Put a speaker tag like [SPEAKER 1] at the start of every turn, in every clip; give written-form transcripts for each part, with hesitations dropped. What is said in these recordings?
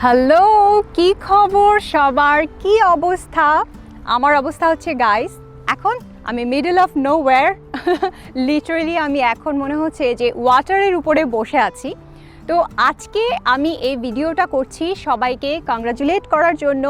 [SPEAKER 1] Hello, কি খবর সবার? কি অবস্থা? আমার অবস্থা হচ্ছে গাইস, এখন আমি মিডল অফ নোওয়্যার। লিটারালি আমি এখন মনে হচ্ছে যে ওয়াটারের উপরে বসে আছি। তো আজকে আমি এই ভিডিওটা করছি সবাইকে কংগ্রাচুলেট করার জন্য।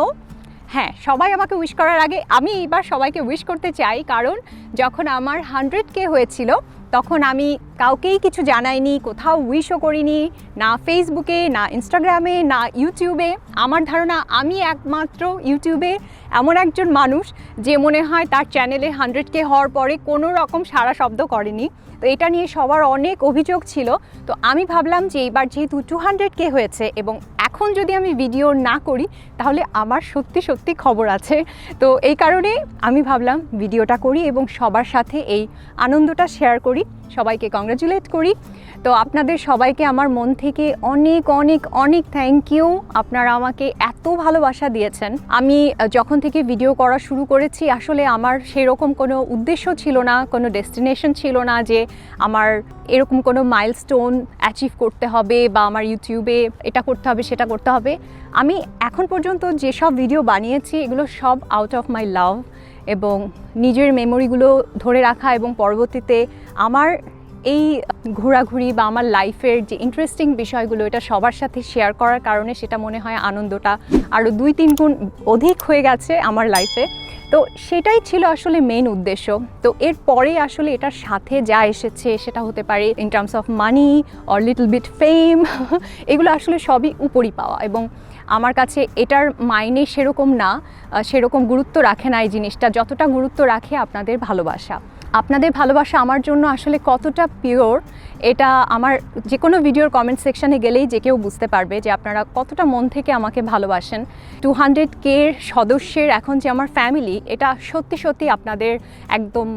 [SPEAKER 1] হ্যাঁ, সবাই আমাকে উইশ করার আগে আমি এবার সবাইকে উইশ করতে চাই, কারণ যখন আমার 100K হয়েছিল তখন আমি কাউকেই কিছু জানাইনি, কোথাও উইশও করিনি, না ফেসবুকে, না ইনস্টাগ্রামে, না ইউটিউবে। আমার ধারণা আমি একমাত্র ইউটিউবে এমন একজন মানুষ যে মনে হয় তার চ্যানেলে 100K হওয়ার পরে কোনো রকম সাড়া শব্দ করেনি। তো এটা নিয়ে সবার অনেক অভিযোগ ছিল। তো আমি ভাবলাম যে এবার যেহেতু 200K হয়েছে এবং এখন যদি আমি ভিডিও না করি তাহলে আমার সত্যি সত্যি খবর আছে। তো এই কারণে আমি ভাবলাম ভিডিওটা করি এবং সবার সাথে এই আনন্দটা শেয়ার করি, সবাইকে কংগ্রাচুলেট করি। তো আপনাদের সবাইকে আমার মন থেকে অনেক অনেক অনেক থ্যাংক ইউ। আপনারা আমাকে এত ভালোবাসা দিয়েছেন। আমি যখন থেকে ভিডিও করা শুরু করেছি আসলে আমার সেরকম কোনো উদ্দেশ্য ছিল না, কোনো ডেস্টিনেশন ছিল না যে আমার এরকম কোনো মাইলস্টোন অ্যাচিভ করতে হবে বা আমার ইউটিউবে এটা করতে হবে সেটা করতে হবে। আমি এখন পর্যন্ত যেসব ভিডিও বানিয়েছি এগুলো সব আউট অফ মাই লাভ এবং নিজের মেমোরিগুলো ধরে রাখা এবং পরবর্তীতে আমার এই ঘোরাঘুরি বা আমার লাইফের যে ইন্টারেস্টিং বিষয়গুলো এটা সবার সাথে শেয়ার করার কারণে সেটা মনে হয় আনন্দটা আরও 2-3 গুণ অধিক হয়ে গেছে আমার লাইফে। তো সেটাই ছিল আসলে মেন উদ্দেশ্য। তো এরপরে আসলে এটার সাথে যা এসেছে সেটা হতে পারে in terms of money or little bit fame, এগুলো আসলে সবই উপরি পাওয়া এবং আমার কাছে এটার মাইনে সেরকম না, সেরকম গুরুত্ব রাখে না এই জিনিসটা, যতটা গুরুত্ব রাখে আপনাদের ভালোবাসা। আপনাদের ভালোবাসা আমার জন্য আসলে কতটা পিওর এটা আমার যে কোনো ভিডিওর কমেন্ট সেকশানে গেলেই যে কেউ বুঝতে পারবে যে আপনারা কতটা মন থেকে আমাকে ভালোবাসেন। 200K সদস্যের এখন যে আমার ফ্যামিলি, এটা সত্যি সত্যি আপনাদের একদম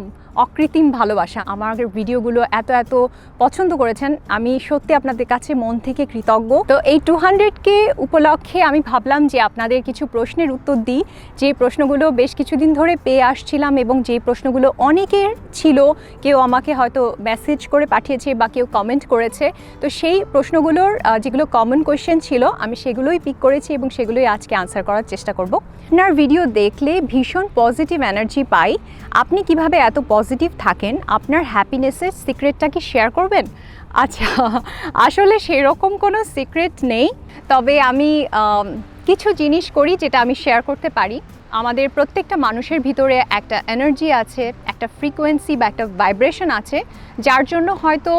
[SPEAKER 1] অকৃত্রিম ভালোবাসা। আমার ভিডিওগুলো এত এত পছন্দ করেছেন, আমি সত্যি আপনাদের কাছে মন থেকে কৃতজ্ঞ। তো এই 200K উপলক্ষে আমি ভাবলাম যে আপনাদের কিছু প্রশ্নের উত্তর দিই, যে প্রশ্নগুলো বেশ কিছুদিন ধরে পেয়ে আসছিলাম এবং যে প্রশ্নগুলো অনেকের ছিল, কেউ আমাকে হয়তো মেসেজ করে পাঠিয়েছে বা কেউ কমেন্ট করেছে। তো সেই প্রশ্নগুলোর যেগুলো কমন কোয়েশ্চেন ছিল আমি সেগুলোই পিক করেছি এবং সেগুলোই আজকে আনসার করার চেষ্টা করব। আপনার ভিডিও দেখলে ভীষণ পজিটিভ এনার্জি পাই, আপনি কিভাবে এত পজিটিভ থাকেন? আপনার হ্যাপিনেসের সিক্রেটটা কি শেয়ার করবেন? আচ্ছা, আসলে সেরকম কোনো সিক্রেট নেই, তবে আমি কিছু জিনিস করি যেটা আমি শেয়ার করতে পারি। আমাদের প্রত্যেকটা মানুষের ভিতরে একটা এনার্জি আছে, একটা ফ্রিকোয়েন্সি বা একটা ভাইব্রেশন আছে, যার জন্য হয়তো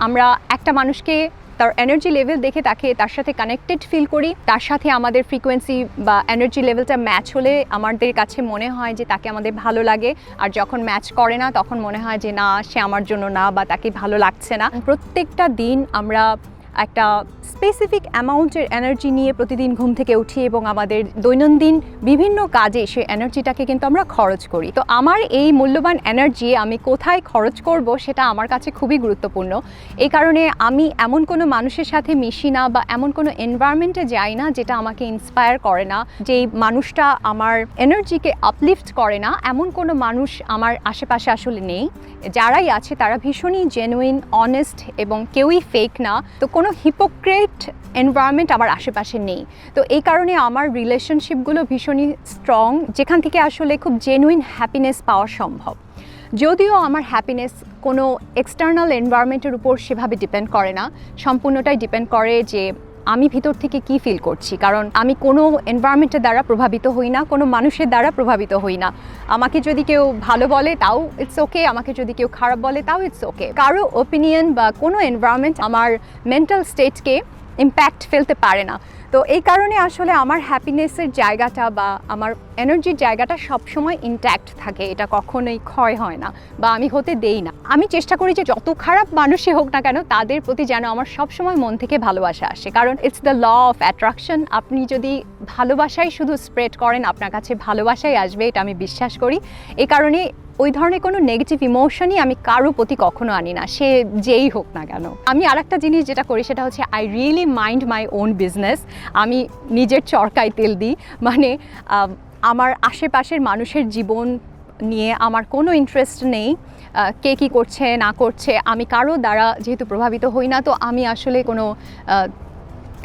[SPEAKER 1] আমরা একটা মানুষকে তার এনার্জি লেভেল দেখে তার সাথে কানেক্টেড ফিল করি, তার সাথে আমাদের ফ্রিকোয়েন্সি বা এনার্জি লেভেলটা ম্যাচ হলে আমাদের কাছে মনে হয় যে তাকে আমাদের ভালো লাগে, আর যখন ম্যাচ করে না তখন মনে হয় যে না, সে আমার জন্য না বা তাকে ভালো লাগছে না। প্রত্যেকটা দিন আমরা একটা স্পেসিফিক অ্যামাউন্টের এনার্জি নিয়ে প্রতিদিন ঘুম থেকে উঠি এবং আমাদের দৈনন্দিন বিভিন্ন কাজে সেই এনার্জিটাকে কিন্তু আমরা খরচ করি। তো আমার এই মূল্যবান এনার্জি আমি কোথায় খরচ করব সেটা আমার কাছে খুবই গুরুত্বপূর্ণ। এই কারণে আমি এমন কোনো মানুষের সাথে মিশি না বা এমন কোনো এনভায়রনমেন্টে যাই না যেটা আমাকে ইন্সপায়ার করে না, যেই মানুষটা আমার এনার্জিকে আপলিফট করে না, এমন কোনো মানুষ আমার আশেপাশে আসলে নেই। যারাই আছে তারা ভীষণই জেনুইন, অনেস্ট এবং কেউই ফেক না। তো কোনো হিপোক্রেট এনভায়রনমেন্ট আমার আশেপাশে নেই। তো এই কারণে আমার রিলেশনশিপগুলো ভীষণই স্ট্রং, যেখান থেকে আসলে খুব জেনুইন হ্যাপিনেস পাওয়া সম্ভব। যদিও আমার হ্যাপিনেস কোনো এক্সটার্নাল এনভায়রনমেন্টের উপর সেভাবে ডিপেন্ড করে না, সম্পূর্ণটাই ডিপেন্ড করে যে আমি ভিতর থেকে কি ফিল করছি। কারণ আমি কোনো এনভায়রনমেন্টের দ্বারা প্রভাবিত হই না, কোনো মানুষের দ্বারা প্রভাবিত হই না। আমাকে যদি কেউ ভালো বলে তাও ইটস ওকে, আমাকে যদি কেউ খারাপ বলে তাও ইটস ওকে। কারো ওপিনিয়ন বা কোনো এনভায়রনমেন্ট আমার মেন্টাল স্টেটকে ইম্প্যাক্ট ফেলতে পারে না। তো এই কারণে আসলে আমার হ্যাপিনেসের জায়গাটা বা আমার এনার্জির জায়গাটা সবসময় ইনট্যাক্ট থাকে, এটা কখনোই ক্ষয় হয় না বা আমি হতে দেই না। আমি চেষ্টা করি যে যত খারাপ মানুষই হোক না কেন তাদের প্রতি যেন আমার সবসময় মন থেকে ভালোবাসা আসে, কারণ it's the law of attraction. আপনি যদি ভালোবাসাই শুধু স্প্রেড করেন আপনার কাছে ভালোবাসাই আসবে, এটা আমি বিশ্বাস করি। এই কারণে ওই ধরনের কোনো নেগেটিভ ইমোশনই আমি কারো প্রতি কখনো আনি না, সে যেই হোক না কেন। আমি আরেকটা জিনিস যেটা করি সেটা হচ্ছে I really mind my own business. আমি নিজের চরকায় তেল দিই, মানে আমার আশেপাশের মানুষের জীবন নিয়ে আমার কোনো ইন্টারেস্ট নেই। কে কী করছে না করছে আমি কারো দ্বারা যেহেতু প্রভাবিত হই না, তো আমি আসলে কোনো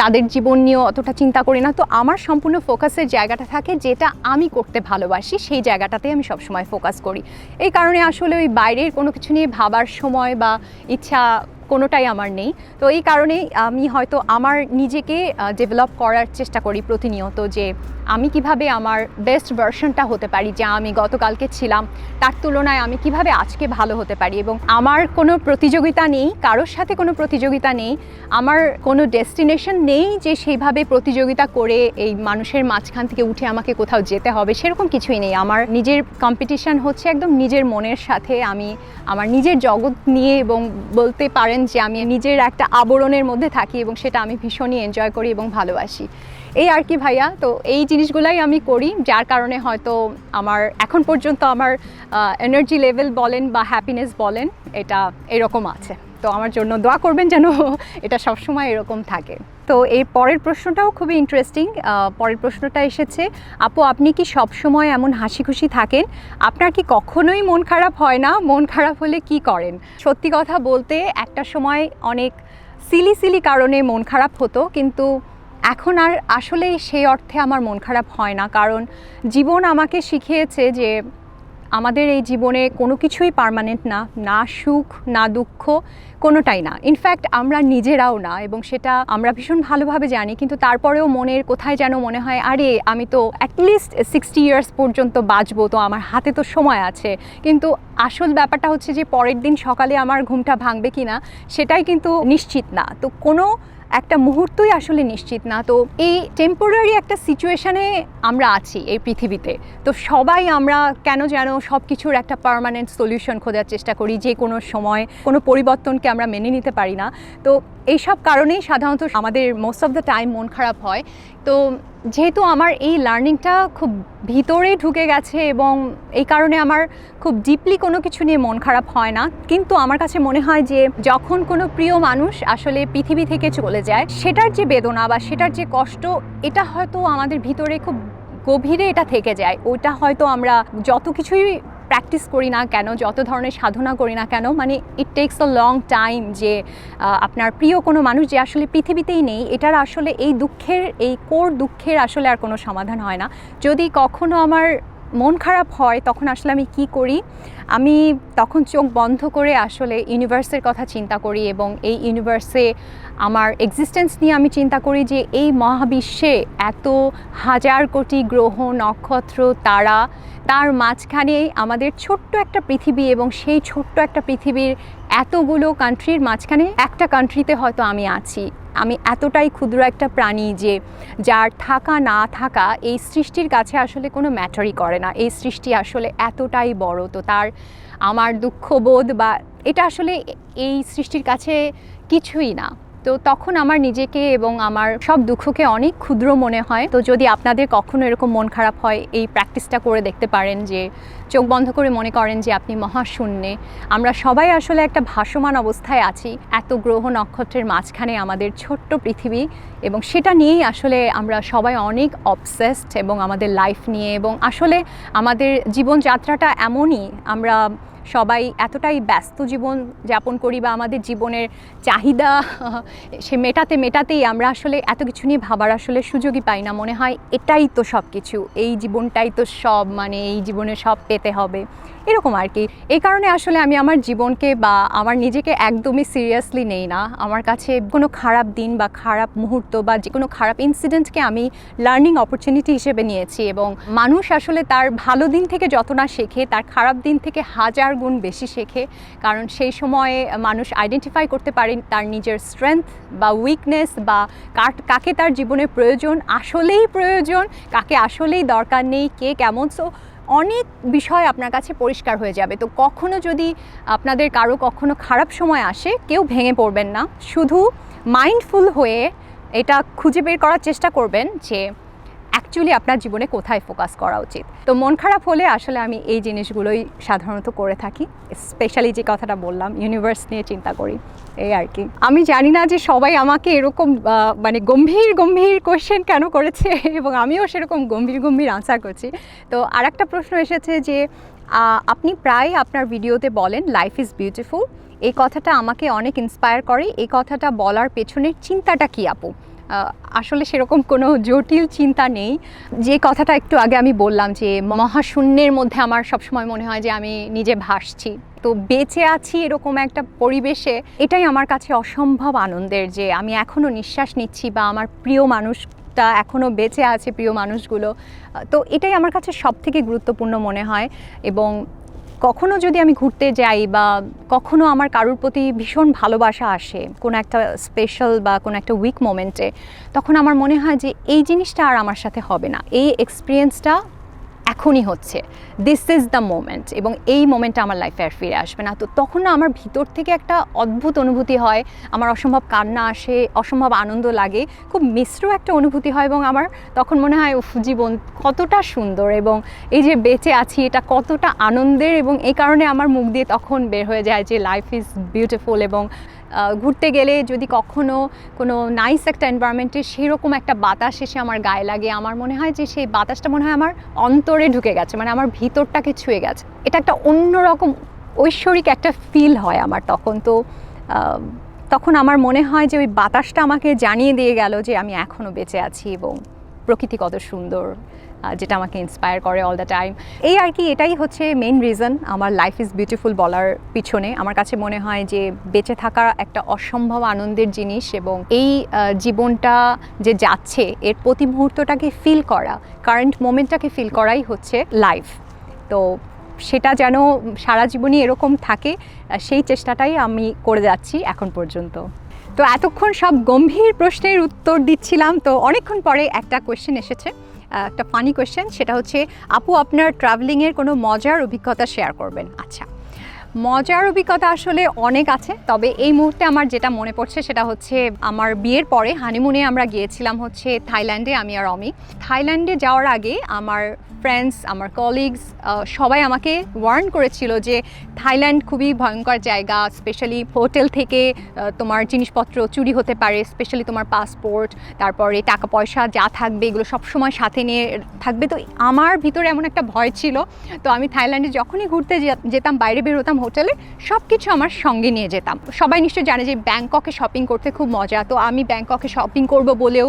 [SPEAKER 1] তাদের জীবন নিয়েও অতটা চিন্তা করি না। তো আমার সম্পূর্ণ ফোকাসের জায়গাটা থাকে যেটা আমি করতে ভালোবাসি, সেই জায়গাটাতে আমি সবসময় ফোকাস করি। এই কারণে আসলে ওই বাইরের কোনো কিছু নিয়ে ভাবার সময় বা ইচ্ছা কোনোটাই আমার নেই। তো এই কারণেই আমি হয়তো আমার নিজেকে ডেভেলপ করার চেষ্টা করি প্রতিনিয়ত, যে আমি কিভাবে আমার বেস্ট ভার্সনটা হতে পারি, যা আমি গতকালকে ছিলাম তার তুলনায় আমি কিভাবে আজকে ভালো হতে পারি। এবং আমার কোনো প্রতিযোগিতা নেই, কারোর সাথে কোনো প্রতিযোগিতা নেই, আমার কোনো ডেস্টিনেশন নেই যে সেইভাবে প্রতিযোগিতা করে এই মানুষের মাঝখান থেকে উঠে আমাকে কোথাও যেতে হবে, সেরকম কিছুই নেই। আমার নিজের কম্পিটিশান হচ্ছে একদম নিজের মনের সাথে, আমি আমার নিজের জগৎ নিয়ে, এবং বলতে পারেন যে আমি নিজের একটা আবরণের মধ্যে থাকি এবং সেটা আমি ভীষণই এনজয় করি এবং ভালোবাসি। এই আর কি ভাইয়া। তো এই জিনিসগুলাই আমি করি, যার কারণে হয়তো আমার এখন পর্যন্ত আমার এনার্জি লেভেল বলেন বা হ্যাপিনেস বলেন, এটা এরকম আছে। তো আমার জন্য দোয়া করবেন যেন এটা সবসময় এরকম থাকে। তো এই পরের প্রশ্নটাও খুবই ইন্টারেস্টিং। পরের প্রশ্নটা এসেছে, আপু আপনি কি সবসময় এমন হাসি খুশি থাকেন? আপনার কি কখনোই মন খারাপ হয় না? মন খারাপ হলে কি করেন? সত্যি কথা বলতে একটা সময় অনেক সিলি কারণে মন খারাপ হতো, কিন্তু এখন আর আসলে সেই অর্থে আমার মন খারাপ হয় না। কারণ জীবন আমাকে শিখিয়েছে যে আমাদের এই জীবনে কোনো কিছুই পার্মানেন্ট না, না সুখ না দুঃখ, কোনোটাই না। ইনফ্যাক্ট আমরা নিজেরাও না, এবং সেটা আমরা ভীষণ ভালোভাবে জানি। কিন্তু তারপরেও মনের কোথায় যেন মনে হয়, আরে আমি তো অ্যাটলিস্ট 60 ইয়ার্স পর্যন্ত বাঁচবো, তো আমার হাতে তো সময় আছে। কিন্তু আসল ব্যাপারটা হচ্ছে যে পরের দিন সকালে আমার ঘুমটা ভাঙবে কি না সেটাই কিন্তু নিশ্চিত না। তো কোনো একটা মুহূর্তই আসলে নিশ্চিত না। তো এই টেম্পোরারি একটা সিচুয়েশানে আমরা আছি এই পৃথিবীতে। তো সবাই আমরা কেন যেন সব কিছুর একটা পার্মানেন্ট সলিউশন খোঁজার চেষ্টা করি, যে কোনো সময় কোনো পরিবর্তনকে আমরা মেনে নিতে পারি না। তো এইসব কারণেই সাধারণত আমাদের মোস্ট অফ দ্য টাইম মন খারাপ হয়। তো যেহেতু আমার এই লার্নিংটা খুব ভিতরে ঢুকে গেছে, এবং এই কারণে আমার খুব ডিপলি কোনো কিছু নিয়ে মন খারাপ হয় না। কিন্তু আমার কাছে মনে হয় যে যখন কোনো প্রিয় মানুষ আসলে পৃথিবী থেকে চলে যায়, সেটার যে বেদনা বা সেটার যে কষ্ট, এটা হয়তো আমাদের ভিতরে খুব গভীরে এটা থেকে যায়। ওইটা হয়তো আমরা যত কিছুই প্র্যাকটিস করি না কেন, যত ধরনের সাধনা করি না কেন, মানে ইট টেকস আ লং টাইম যে আপনার প্রিয় কোনো মানুষ যে আসলে পৃথিবীতেই নেই, এটার আসলে এই দুঃখের, এই কোর দুঃখের আসলে আর কোনো সমাধান হয় না। যদি কখনো আমার মন খারাপ হয়, তখন আসলে আমি কি করি, আমি তখন চোখ বন্ধ করে আসলে ইউনিভার্সের কথা চিন্তা করি, এবং এই ইউনিভার্সে আমার এক্সিস্টেন্স নিয়ে আমি চিন্তা করি যে এই মহাবিশ্বে এত হাজার কোটি গ্রহ নক্ষত্র তারা, তার মাঝখানে আমাদের ছোট্ট একটা পৃথিবী, এবং সেই ছোট্ট একটা পৃথিবীর এতগুলো কান্ট্রির মাঝখানে একটা কান্ট্রিতে হয়তো আমি আছি। আমি এতটাই ক্ষুদ্র একটা প্রাণী যে যার থাকা না থাকা এই সৃষ্টির কাছে আসলে কোনো ম্যাটারই করে না। এই সৃষ্টি আসলে এতটাই বড়, তো তার আমার দুঃখবোধ বা এটা আসলে এই সৃষ্টির কাছে কিছুই না। তো তখন আমার নিজেকে এবং আমার সব দুঃখকে অনেক ক্ষুদ্র মনে হয়। তো যদি আপনাদের কখনো এরকম মন খারাপ হয়, এই প্র্যাকটিসটা করে দেখতে পারেন, যে চোখ বন্ধ করে মনে করেন যে আপনি মহাশূন্যে। আমরা সবাই আসলে একটা ভাসমান অবস্থায় আছি এত গ্রহ নক্ষত্রের মাঝখানে আমাদের ছোট্ট পৃথিবী, এবং সেটা নিয়েই আসলে আমরা সবাই অনেক অবসেসড, এবং আমাদের লাইফ নিয়ে, এবং আসলে আমাদের জীবনযাত্রাটা এমনই, আমরা সবাই এতটাই ব্যস্ত জীবন যাপন করি, বা আমাদের জীবনের চাহিদা সে মেটাতেই আমরা আসলে এত কিছু নিয়ে ভাবার আসলে সুযোগই পাই না। মনে হয় এটাই তো সব কিছু, এই জীবনটাই তো সব, মানে এই জীবনে সব পেতে হবে, এরকম আর কি। এই কারণে আসলে আমি আমার জীবনকে বা আমার নিজেকে একদমই সিরিয়াসলি নেই না। আমার কাছে কোনো খারাপ দিন বা খারাপ মুহূর্ত বা যে কোনো খারাপ ইনসিডেন্টকে আমি লার্নিং অপরচুনিটি হিসেবে নিয়েছি, এবং মানুষ আসলে তার ভালো দিন থেকে যত না শেখে, তার খারাপ দিন থেকে হাজার গুণ বেশি শেখে। কারণ সেই সময়ে মানুষ আইডেন্টিফাই করতে পারে তার নিজের স্ট্রেংথ বা উইকনেস, বা কাকে তার জীবনে প্রয়োজন, আসলেই প্রয়োজন, কাকে আসলেই দরকার নেই, কে কেমন। সো অনেক বিষয় আপনার কাছে পরিষ্কার হয়ে যাবে। তো কখনো যদি আপনাদের কারো কখনো খারাপ সময় আসে, কেউ ভেঙে পড়বেন না, শুধু মাইন্ডফুল হয়ে এটা খুঁজে বের করার চেষ্টা করবেন যে অ্যাকচুয়ালি আপনার জীবনে কোথায় ফোকাস করা উচিত। তো মন খারাপ হলে আসলে আমি এই জিনিসগুলোই সাধারণত করে থাকি, স্পেশালি যে কথাটা বললাম ইউনিভার্স নিয়ে চিন্তা করি, এই আর কি। আমি জানি না যে সবাই আমাকে এরকম মানে গম্ভীর কোয়েশ্চেন কেন করেছে, এবং আমিও সেরকম গম্ভীর আনসার করছি। তো আর একটা প্রশ্ন এসেছে যে আপনি প্রায় আপনার ভিডিওতে বলেন লাইফ ইজ বিউটিফুল, এই কথাটা আমাকে অনেক ইন্সপায়ার করে, এই কথাটা বলার পেছনের চিন্তাটা কী আপু? আসলে সেরকম কোনো জটিল চিন্তা নেই। যে কথাটা একটু আগে আমি বললাম যে মহাশূন্যের মধ্যে আমার সবসময় মনে হয় যে আমি নিজে ভাসছি, তো বেঁচে আছি এরকম একটা পরিবেশে, এটাই আমার কাছে অসম্ভব আনন্দের যে আমি এখনও নিঃশ্বাস নিচ্ছি বা আমার প্রিয় মানুষটা এখনও বেঁচে আছে, প্রিয় মানুষগুলো। তো এটাই আমার কাছে সবথেকে গুরুত্বপূর্ণ মনে হয়। এবং কখনো যদি আমি ঘুরতে যাই বা কখনো আমার কারোর প্রতি ভীষণ ভালোবাসা আসে কোনো একটা স্পেশাল বা কোনো একটা উইক মোমেন্টে, তখন আমার মনে হয় যে এই জিনিসটা আর আমার সাথে হবে না, এই এক্সপিরিয়েন্সটা এখনই হচ্ছে, দিস ইজ দ্য মোমেন্ট, এবং এই মোমেন্টটা আমার লাইফে আর ফিরে আসবে না। তো তখন না আমার ভিতর থেকে একটা অদ্ভুত অনুভূতি হয়, আমার অসম্ভব কান্না আসে, অসম্ভব আনন্দ লাগে, খুব মিশ্র একটা অনুভূতি হয়, এবং আমার তখন মনে হয় উফ, জীবন কতটা সুন্দর এবং এই যে বেঁচে আছি এটা কতটা আনন্দের, এবং এই কারণে আমার মুখ দিয়ে তখন বের হয়ে যায় যে লাইফ ইজ বিউটিফুল। এবং ঘুরতে গেলে যদি কখনো কোনো নাইস একটা এনভায়রনমেন্টে সেরকম একটা বাতাস এসে আমার গায়ে লাগে, আমার মনে হয় যে সেই বাতাসটা মনে হয় আমার অন্তরে ঢুকে গেছে, মানে আমার ভিতরটাকে ছুঁয়ে গেছে, এটা একটা অন্যরকম ঐশ্বরিক একটা ফিল হয় আমার তখন। তো তখন আমার মনে হয় যে ওই বাতাসটা আমাকে জানিয়ে দিয়ে গেল যে আমি এখনও বেঁচে আছি এবং প্রকৃতি কত সুন্দর, যেটা আমাকে ইন্সপায়ার করে অল দ্য টাইম। এই আর কি, এটাই হচ্ছে মেইন রিজন আমার লাইফ ইজ বিউটিফুল বলার পিছনে। আমার কাছে মনে হয় যে বেঁচে থাকা একটা অসম্ভব আনন্দের জিনিস, এবং এই জীবনটা যে যাচ্ছে এর প্রতি মুহূর্তটাকে ফিল করা, কারেন্ট মোমেন্টটাকে ফিল করাই হচ্ছে লাইফ। তো সেটা যেন সারা জীবনই এরকম থাকে, সেই চেষ্টাটাই আমি করে যাচ্ছি এখন পর্যন্ত। তো এতক্ষণ সব গম্ভীর প্রশ্নের উত্তর দিচ্ছিলাম, তো অনেকক্ষণ পরে একটা কোয়েশ্চেন এসেছে, একটা ফানি কোয়েশ্চেন, সেটা হচ্ছে আপু আপনার ট্রাভেলিংয়ের কোনো মজার অভিজ্ঞতা শেয়ার করবেন। আচ্ছা, মজার অভিজ্ঞতা আসলে অনেক আছে, তবে এই মুহূর্তে আমার যেটা মনে পড়ছে সেটা হচ্ছে আমার বিয়ের পরে হানিমুনে আমরা গিয়েছিলাম হচ্ছে থাইল্যান্ডে, আমি আর অমি। থাইল্যান্ডে যাওয়ার আগে আমার ফ্রেন্ডস, আমার কলিগস সবাই আমাকে ওয়ার্ন করেছিল যে থাইল্যান্ড খুবই ভয়ঙ্কর জায়গা, স্পেশালি হোটেল থেকে তোমার জিনিসপত্র চুরি হতে পারে, স্পেশালি তোমার পাসপোর্ট, তারপরে টাকা পয়সা যা থাকবে এগুলো সবসময় সাথে নিয়ে থাকবে। তো আমার ভিতরে এমন একটা ভয় ছিল, তো আমি থাইল্যান্ডে যখনই ঘুরতে যেতাম, বাইরে বের হতাম হোটেলে, সব কিছু আমার সঙ্গে নিয়ে যেতাম। সবাই নিশ্চয়ই জানে যে ব্যাংককে শপিং করতে খুব মজা, তো আমি ব্যাংককে শপিং করব বলেও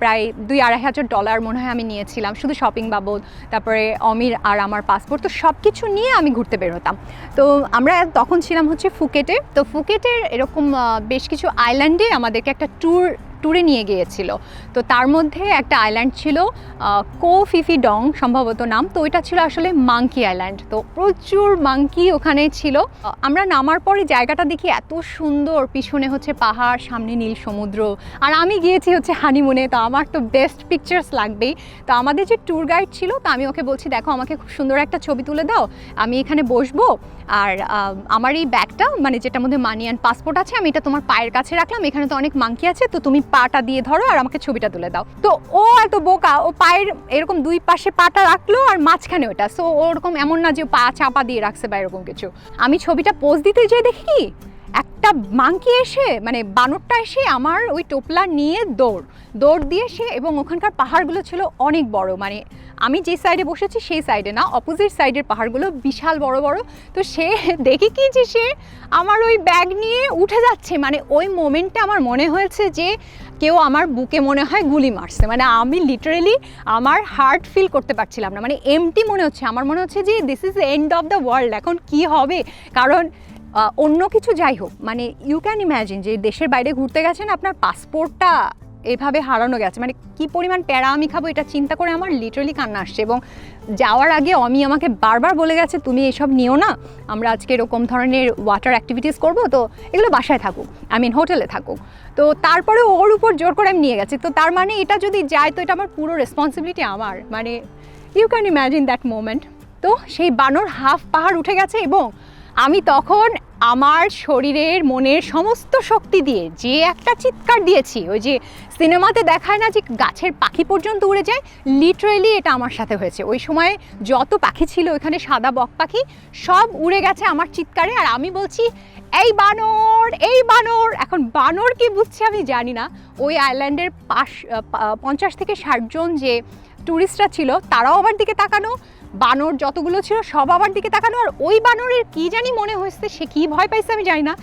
[SPEAKER 1] প্রায় $2,000-2,500 মনে হয় আমি নিয়েছিলাম শুধু শপিং বাবদ, তারপরে অমির আর আমার পাসপোর্ট, তো সব কিছু নিয়ে আমি ঘুরতে বের হতাম। তো আমরা তখন ছিলাম হচ্ছে ফুকেটে, তো ফুকেটের এরকম বেশ কিছু আইল্যান্ডে আমাদেরকে একটা ট্যুরে নিয়ে গিয়েছিল। তো তার মধ্যে একটা আইল্যান্ড ছিল কো ফিফি ডং সম্ভবত নাম, তো ওইটা ছিল আসলে মাঙ্কি আইল্যান্ড। তো প্রচুর মাঙ্কি ওখানে ছিল। আমরা নামার পরে জায়গাটা দেখি এত সুন্দর, পিছনে হচ্ছে পাহাড়, সামনে নীল সমুদ্র, আর আমি গিয়েছি হচ্ছে হানিমুনে, তো আমার তো বেস্ট পিকচার্স লাগবেই। তো আমাদের যে ট্যুর গাইড ছিল, তো আমি ওকে বলছি দেখো আমাকে খুব সুন্দর একটা ছবি তুলে দাও, আমি এখানে বসবো, আর আমার এই ব্যাগটা মানে যেটার মধ্যে মানি অ্যান্ড পাসপোর্ট আছে আমি এটা তোমার পায়ের কাছে রাখলাম, এখানে তো অনেক মাঙ্কি আছে, তো তুমি পাটা দিয়ে ধরো আর আমাকে ছবিটা তুলে দাও। তো ও এত বোকা, ও পায়ের এরকম দুই পাশে পাটা রাখলো আর মাঝখানে ওটা, সো ওরকম এমন না যে পা চাপা দিয়ে রাখছে বা এরকম কিছু। আমি ছবিটা পোজ দিতে যেয়ে দেখি কি একটা মাঙ্কি এসে, মানে বানরটা এসে আমার ওই টোপলা নিয়ে দৌড় দিয়ে সে, এবং ওখানকার পাহাড়গুলো ছিল অনেক বড়, মানে আমি যে সাইডে বসেছি সেই সাইডে না, অপোজিট সাইডের পাহাড়গুলো বিশাল বড় বড়। তো সে দেখি কি যে সে আমার ওই ব্যাগ নিয়ে উঠে যাচ্ছে, মানে ওই মোমেন্টটা আমার মনে হয়েছে যে কেউ আমার বুকে মনে হয় গুলি মারছে, মানে আমি লিটারেলি আমার হার্ট ফিল করতে পারছিলাম না, মানে এমটি মনে হচ্ছে, আমার মনে হচ্ছে যে this is end of the world, এখন কি হবে। কারণ অন্য কিছু যাই হোক, মানে ইউ ক্যান ইম্যাজিন যে দেশের বাইরে ঘুরতে গেছেন, আপনার পাসপোর্টটা এভাবে হারানো গেছে, মানে কি পরিমাণ প্যারা আমি খাবো এটা চিন্তা করে আমার লিটারালি কান্না আসছে। এবং যাওয়ার আগে অমি আমাকে বারবার বলে গেছে তুমি এসব নিও না, আমরা আজকে এরকম ধরনের ওয়াটার অ্যাক্টিভিটিস করবো, তো এগুলো বাসায় থাকুক, হোটেলে থাকুক। তো তারপরে ওর উপর জোর করে আমি নিয়ে গেছি, তো তার মানে এটা যদি যায় তো এটা আমার পুরো রেসপন্সিবিলিটি আমার, মানে you can imagine that moment. তো সেই বানর হাফ পাহাড় উঠে গেছে, এবং আমি তখন আমার শরীরের মনের সমস্ত শক্তি দিয়ে যে একটা চিৎকার দিয়েছি, ওই যে সিনেমাতে দেখায় না যে গাছের পাখি পর্যন্ত উড়ে যায়, লিটারেলি এটা আমার সাথে হয়েছে। ওই সময় যত পাখি ছিল ওইখানে সাদা বক পাখি সব উড়ে গেছে আমার চিৎকারে, আর আমি বলছি এই বানর, এই বানর। এখন বানর কি বুঝছে আমি জানি না, ওই আইল্যান্ডের 50 থেকে 60 জন যে ট্যুরিস্টরা ছিল তারাও আমার দিকে তাকানো, বানর যতগুলো ছিল সব আমার দিকে তাকানো, আর ওই বানরের কি জানি মনে হয়েছে, সে কি ভয় পাইছে আমি জানি না,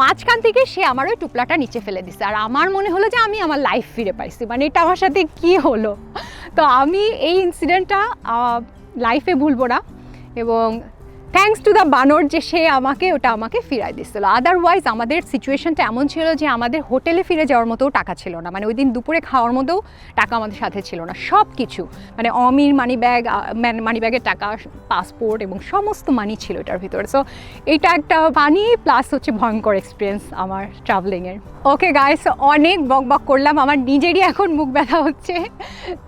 [SPEAKER 1] মাঝখান থেকে সে আমার ওই টুপলাটা নিচে ফেলে দিছে, আর আমার মনে হলো যে আমি আমার লাইফ ফিরে পাইছি, মানে এটা আমার সাথে কি হলো। তো আমি এই ইনসিডেন্টটা লাইফে ভুলবো না, এবং থ্যাঙ্কস টু দ্য বানর যে সে আমাকে ফিরাই দিচ্ছিলো। আদারওয়াইজ আমাদের সিচুয়েশনটা এমন ছিল যে আমাদের হোটেলে ফিরে যাওয়ার মতোও টাকা ছিল না, মানে ওই দিন দুপুরে খাওয়ার মতোও টাকা আমাদের সাথে ছিল না। সব কিছু মানে অমির মানিব্যাগের টাকা, পাসপোর্ট এবং সমস্ত মানি ছিল এটার ভিতরে। সো এটা একটা ফানি প্লাস হচ্ছে ভয়ঙ্কর এক্সপিরিয়েন্স আমার ট্রাভেলিংয়ের। ওকে গাইস, অনেক বক করলাম, আমার নিজেরই এখন মুখ ব্যথা হচ্ছে।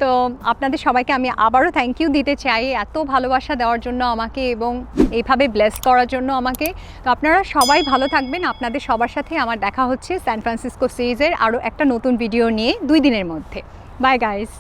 [SPEAKER 1] তো আপনাদের সবাইকে আমি আবারও থ্যাংক ইউ দিতে চাই এত ভালোবাসা দেওয়ার জন্য আমাকে, এবং এইভাবে ব্লেস করার জন্য আমাকে। তো আপনারা সবাই ভালো থাকবেন। আপনাদের সবার সাথে আমার দেখা হচ্ছে সান ফ্রান্সিসকো সিরিজের আরও একটা নতুন ভিডিও নিয়ে 2 দিনের মধ্যে। Bye guys.